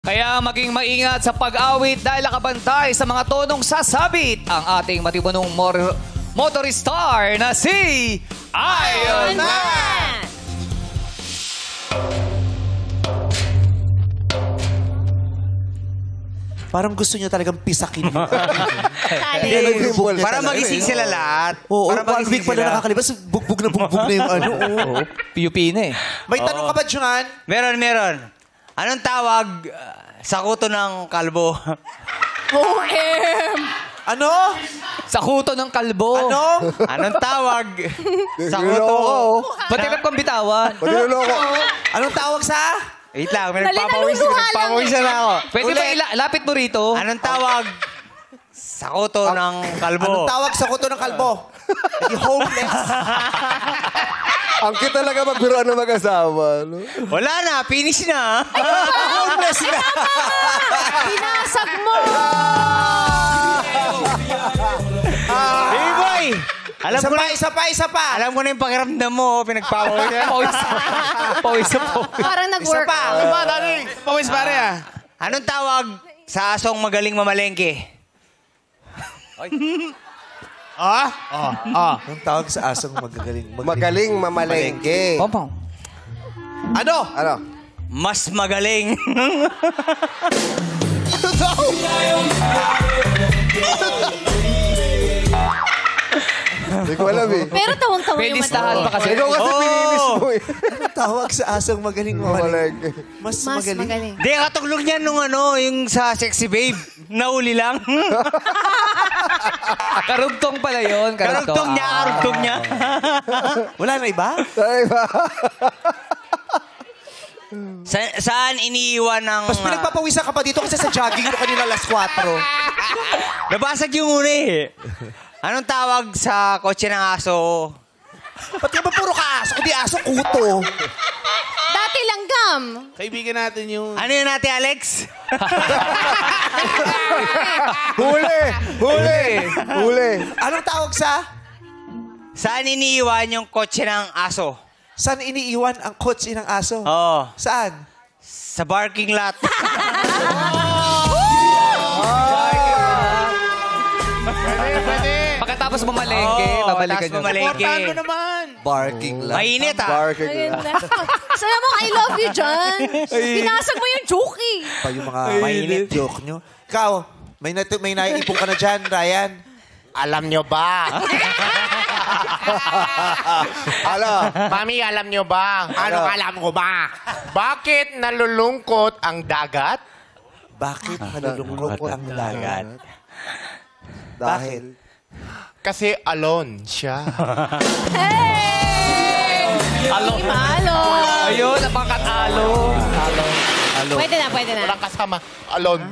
Kaya maging maingat sa pag-awit dahil nakabantay sa mga tonong sasabit ang ating matibunong motoristar na si Iron Man! Parang gusto niyo talagang pisakin. Para magising sila lahat. Oo, para one week pa na nakakalibas, bugbog na yung ano. PUP na eh. May tanong ka ba, Junan? Meron. Anong tawag sa kuto ng kalbo? OM! Ano? Sa kuto ng kalbo. Ano? Anong tawag sa kuto? Ba't hirap kang bitawan? Anong tawag sa? Wait lang, may Nalululuha lang nagpapawisan na ako. Pwede ba lapit mo rito? Anong tawag sa kuto ng kalbo? Anong tawag sa kuto ng kalbo? Hindi homeless. Ang cute talaga magbiruan ng mag-asawa. No? Wala na, finish na. Homeless na. Binasag mo! Hey boy! Isa pa. Alam ko na yung pakiramdam mo, pinagpapawisan. Pawis. Parang nag-work. Isa pa. Ano ba, Dani? Pawis pare ah. Anong tawag sa asong magaling mamalengke? Anong tawag sa asong magaling? Magaling mamalengke. Pompong. Ano? Ano? Mas magaling. Hindi ko alam eh. Pero tawang-tawa May yung listahan pa kasi. Ikaw kasi pinilis mo eh. Anong tawag sa asong magaling Mamalengke. Mas Mas magaling? magaling. Di, katuglog niya nung yung sa Sexy Babe. Nauli lang. Karugtong pala yun. Karugtong niya. Wala na iba? Ay ba? Saan iniiwan ng... Mas pinagpapawisan ka pa dito kasi sa jogging mo kanina alas 4. Nabasag yung una eh. Anong tawag sa kotse ng aso? Ba't ka ba puro ka aso? Kundi aso, kuto. Dati langgam. Kaibigan natin yung... Ano yun natin, Alex? Huli. Anong tawag sa? Saan iniiwan yung kotse ng aso? Saan iniiwan ang kotse ng aso? Oo. Saan? Sa parking lot. Pagkatapos mamalengke, babalikan tapos nyo. mamalengke. Portando naman. Barking lang. Mainit ah. Barking. Maganda. Sabi mo, I love you, John. Binasag mo yung joke eh. Pa yung mga mainit joke nyo. Ikaw, may naiipon ka na dyan, Ryan. Alam nyo ba? Ano? Mami, alam nyo ba? Ano alam ko ba? Bakit nalulungkot ang dagat? Bakit nalulungkot ang dagat? Dahil. Kasi alone siya. Hey! Alon. Malo. Ayun, napakatalo. Pwede na. Walang kasama. Alone.